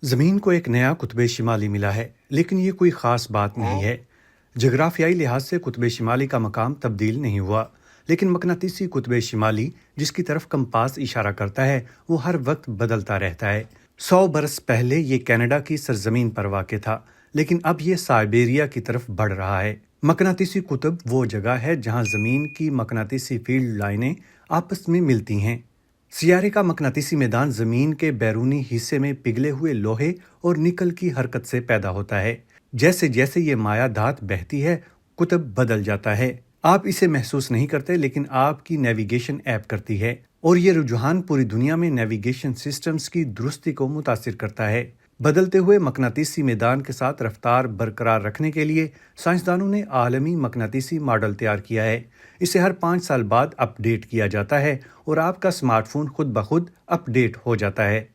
ज़मीन को एक नया कुतुब शिमाली मिला है, लेकिन ये कोई ख़ास बात नहीं है। जगराफियाई लिहाज से कुतुब शिमाली का मकाम तब्दील नहीं हुआ, लेकिन मकनातीसी कुतुब शिमाली जिसकी तरफ कंपास इशारा करता है, वो हर वक्त बदलता रहता है। 100 बरस पहले ये कनाडा की सरजमीन पर वाक़ था, लेकिन अब ये साइबेरिया की तरफ बढ़ रहा है। मकनातीसी कुतुब वो जगह है जहाँ ज़मीन की मकनातीसी फील्ड लाइनें आपस में मिलती हैं। सियारे का मकनातीसी मैदान जमीन के बैरूनी हिस्से में पिघले हुए लोहे और निकल की हरकत से पैदा होता है। जैसे जैसे ये माया धात बहती है, कुतुब बदल जाता है। आप इसे महसूस नहीं करते, लेकिन आपकी नेविगेशन ऐप करती है, और ये रुझान पूरी दुनिया में नेविगेशन सिस्टम्स की दुरुस्ती को मुतासिर करता है। बदलते हुए मकनातीसी मैदान के साथ रफ्तार बरकरार रखने के लिए साइंसदानों ने आलमी मकनातीसी मॉडल तैयार किया है। इसे हर 5 साल बाद अपडेट किया जाता है और आपका स्मार्टफोन खुद ब खुद अपडेट हो जाता है।